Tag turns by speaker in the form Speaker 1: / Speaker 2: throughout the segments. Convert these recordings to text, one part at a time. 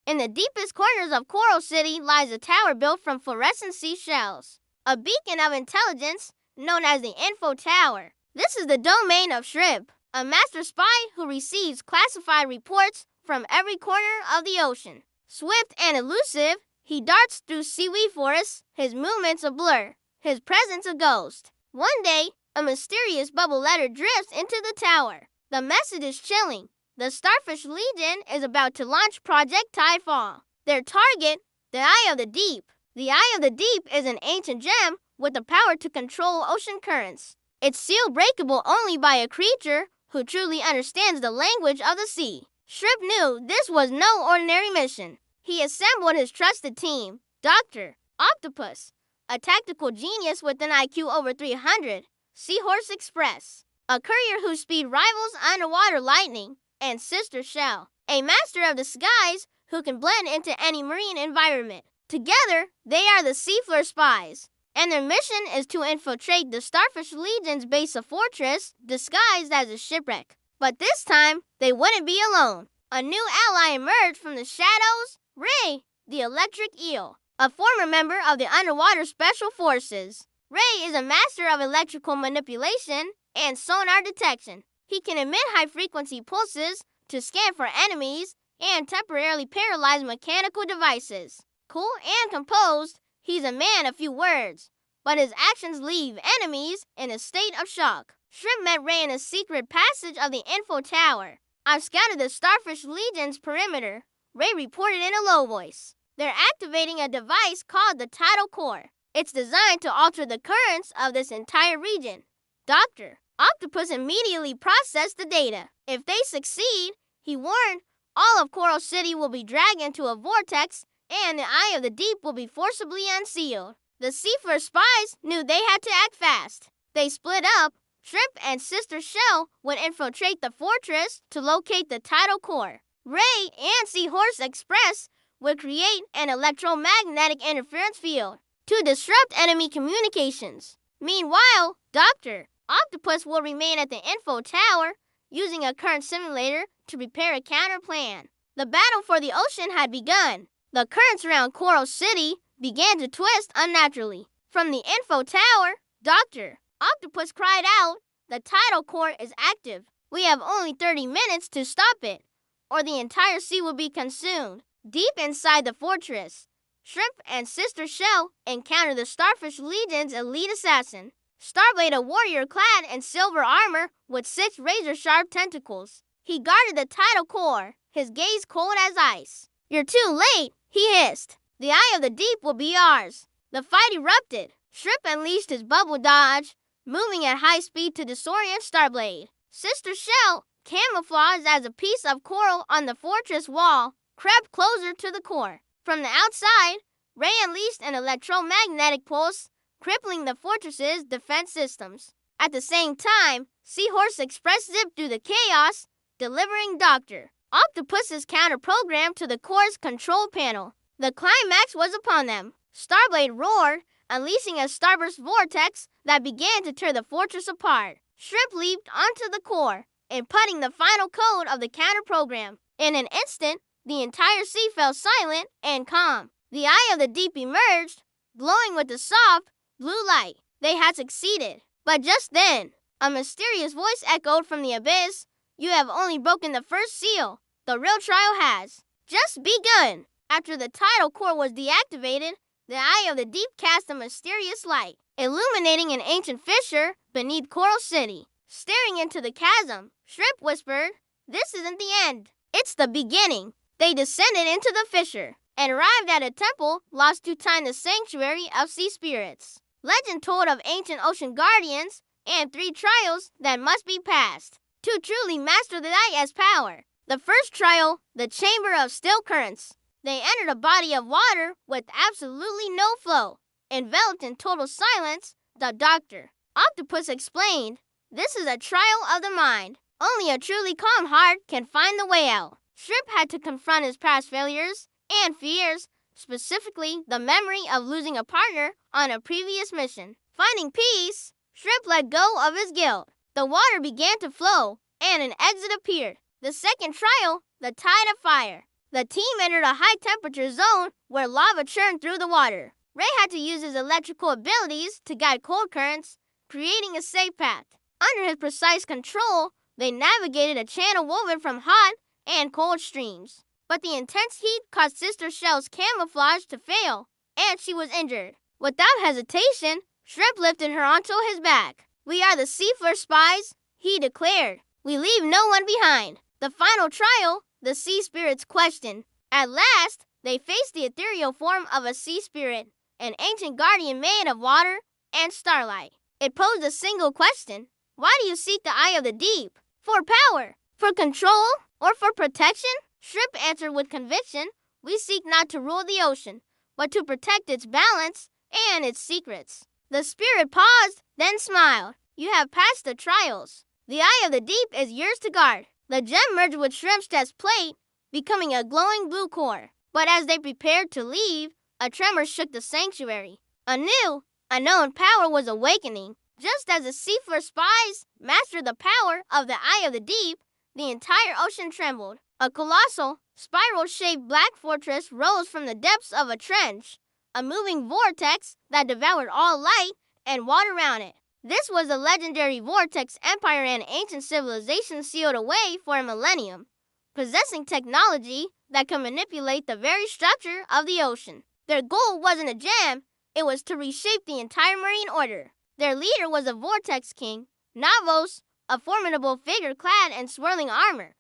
Speaker 1: In the deepest corners of Coral City lies a tower built from fluorescent seashells, a beacon of intelligence known as the Info Tower. This is the domain of Shrimp, a master spy who receives classified reports from every corner of the ocean. Swift and elusive, he darts through seaweed forests, his movements a blur, his presence a ghost. One day, a mysterious bubble letter drifts into the tower. The message is chilling. The Starfish Legion is about to launch Project Tidefall. Their target, the Eye of the Deep. The Eye of the Deep is an ancient gem with the power to control ocean currents. It's sealed breakable only by a creature who truly understands the language of the sea. Shrimp knew this was no ordinary mission. He assembled his trusted team, Dr. Octopus, a tactical genius with an IQ over 300, Seahorse Express, a courier whose speed rivals underwater lightning, and Sister Shell, a master of disguise who can blend into any marine environment. Together, they are the Seafloor Spies, and their mission is to infiltrate the Starfish Legion's base of fortress disguised as a shipwreck. But this time, they wouldn't be alone. A new ally emerged from the shadows, Ray, the Electric Eel, a former member of the Underwater Special Forces. Ray is a master of electrical manipulation and sonar detection. He can emit high-frequency pulses to scan for enemies and temporarily paralyze mechanical devices. Cool and composed, he's a man of few words, but his actions leave enemies in a state of shock. Shrimp met Ray in a secret passage of the Info Tower. "I've scouted the Starfish Legion's perimeter," Ray reported in a low voice. "They're activating a device called the Tidal Core. It's designed to alter the currents of this entire region." Dr. Octopus immediately processed the data. If they succeed, he warned, all of Coral City will be dragged into a vortex and the Eye of the Deep will be forcibly unsealed. The Seafloor Spies knew they had to act fast. They split up. Shrimp and Sister Shell would infiltrate the fortress to locate the Tidal Core. Ray and Seahorse Express would create an electromagnetic interference field to disrupt enemy communications. Meanwhile, Dr. Octopus will remain at the Info Tower, using a current simulator to prepare a counter plan. The battle for the ocean had begun. The currents around Coral City began to twist unnaturally. From the Info Tower, Dr. Octopus cried out, "The Tidal Core is active. We have only 30 minutes to stop it, or the entire sea will be consumed." Deep inside the fortress, Shrimp and Sister Shell encountered the Starfish Legion's elite assassin, Starblade, a warrior clad in silver armor with 6 razor-sharp tentacles. He guarded the Tidal Core, his gaze cold as ice. "You're too late," he hissed. "The Eye of the Deep will be ours." The fight erupted. Shrimp unleashed his bubble dodge, moving at high speed to disorient Starblade. Sister Shell, camouflaged as a piece of coral on the fortress wall, crept closer to the core. From the outside, Ray unleashed an electromagnetic pulse, crippling the fortress's defense systems. At the same time, Seahorse Express zipped through the chaos, delivering Dr. Octopus's counter-program to the core's control panel. The climax was upon them. Starblade roared, unleashing a starburst vortex that began to tear the fortress apart. Shrimp leaped onto the core, inputting the final code of the counter-program. In an instant, the entire sea fell silent and calm. The Eye of the Deep emerged, glowing with a soft, blue light. They had succeeded. But just then, a mysterious voice echoed from the abyss. "You have only broken the first seal. The real trial has just begun." After the Tidal Core was deactivated, the Eye of the Deep cast a mysterious light, illuminating an ancient fissure beneath Coral City. Staring into the chasm, Shrimp whispered, "This isn't the end. It's the beginning." They descended into the fissure and arrived at a temple lost to time, the sanctuary of sea spirits. Legend told of ancient ocean guardians and 3 trials that must be passed to truly master the Night's power. The first trial, the Chamber of Still Currents. They entered a body of water with absolutely no flow. Enveloped in total silence, the Dr. Octopus explained, "This is a trial of the mind. Only a truly calm heart can find the way out." Shrimp had to confront his past failures and fears, specifically the memory of losing a partner on a previous mission. Finding peace, Shrimp let go of his guilt. The water began to flow, and an exit appeared. The second trial, the Tide of Fire. The team entered a high-temperature zone where lava churned through the water. Ray had to use his electrical abilities to guide cold currents, creating a safe path. Under his precise control, they navigated a channel woven from hot and cold streams. But the intense heat caused Sister Shell's camouflage to fail, and she was injured. Without hesitation, Shrimp lifted her onto his back. "We are the Seafloor Spies," he declared. "We leave no one behind." The final trial, the sea spirits questioned. At last, they faced the ethereal form of a sea spirit, an ancient guardian made of water and starlight. It posed a single question. Why do you seek the eye of the deep? For power, for control, or for protection? Shrimp answered with conviction. We seek not to rule the ocean, but to protect its balance and its secrets. The spirit paused, then smiled. You have passed the trials. The eye of the deep is yours to guard. The gem merged with Shrimp's chest plate, becoming a glowing blue core. But as they prepared to leave, a tremor shook the sanctuary. A new, unknown power was awakening. Just as the Seafloor Spies mastered the power of the eye of the deep, the entire ocean trembled. A colossal, spiral-shaped black fortress rose from the depths of a trench, a moving vortex that devoured all light and water around it. This was the legendary Vortex Empire, an ancient civilization sealed away for a millennium, possessing technology that could manipulate the very structure of the ocean. Their goal wasn't a gem, it was to reshape the entire marine order. Their leader was a Vortex King, Navos, a formidable figure clad in swirling armor,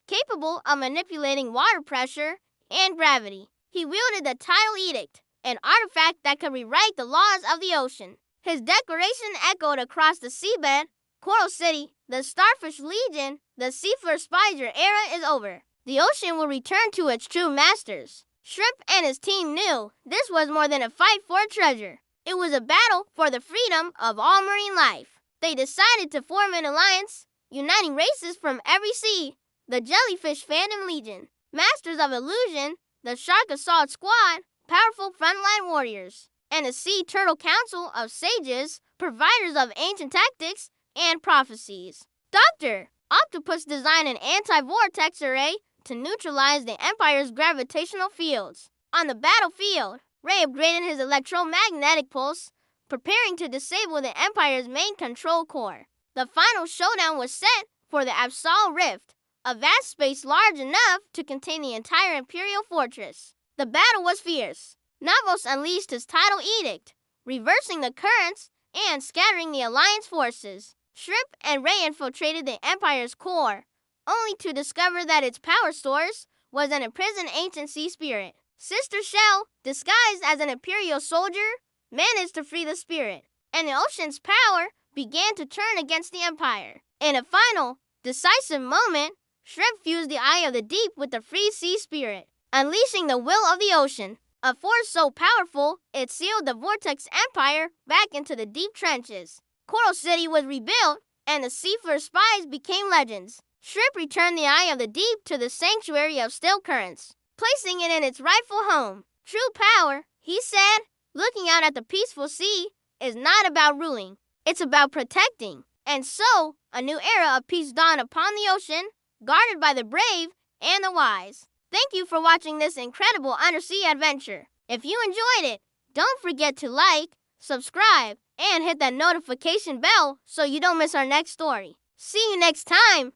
Speaker 1: capable of manipulating water pressure and gravity. He wielded the Tidal Edict, an artifact that could rewrite the laws of the ocean. His declaration echoed across the seabed. Coral City, the Starfish Legion, the Seafloor Spies, your era is over. The ocean will return to its true masters. Shrimp and his team knew this was more than a fight for treasure. It was a battle for the freedom of all marine life. They decided to form an alliance, uniting races from every sea. The Jellyfish Phantom Legion, Masters of Illusion, the Shark Assault Squad, powerful frontline warriors, and the Sea Turtle Council of Sages, providers of ancient tactics and prophecies. Dr. Octopus designed an anti-vortex array to neutralize the Empire's gravitational fields. On the battlefield, Ray upgraded his electromagnetic pulse, preparing to disable the Empire's main control core. The final showdown was set for the Absol Rift, a vast space large enough to contain the entire Imperial fortress. The battle was fierce. Navos unleashed his Tidal Edict, reversing the currents and scattering the Alliance forces. Shrimp and Ray infiltrated the Empire's core, only to discover that its power source was an imprisoned ancient sea spirit. Sister Shell, disguised as an Imperial soldier, managed to free the spirit, and the ocean's power began to turn against the Empire. In a final, decisive moment, Shrimp fused the eye of the deep with the free sea spirit, unleashing the will of the ocean, a force so powerful it sealed the Vortex Empire back into the deep trenches. Coral City was rebuilt, and the Seafloor Spies became legends. Shrimp returned the eye of the deep to the sanctuary of still currents, placing it in its rightful home. True power, he said, looking out at the peaceful sea, is not about ruling. It's about protecting. And so, a new era of peace dawned upon the ocean, guarded by the brave and the wise. Thank you for watching this incredible undersea adventure. If you enjoyed it, don't forget to like, subscribe, and hit that notification bell so you don't miss our next story. See you next time!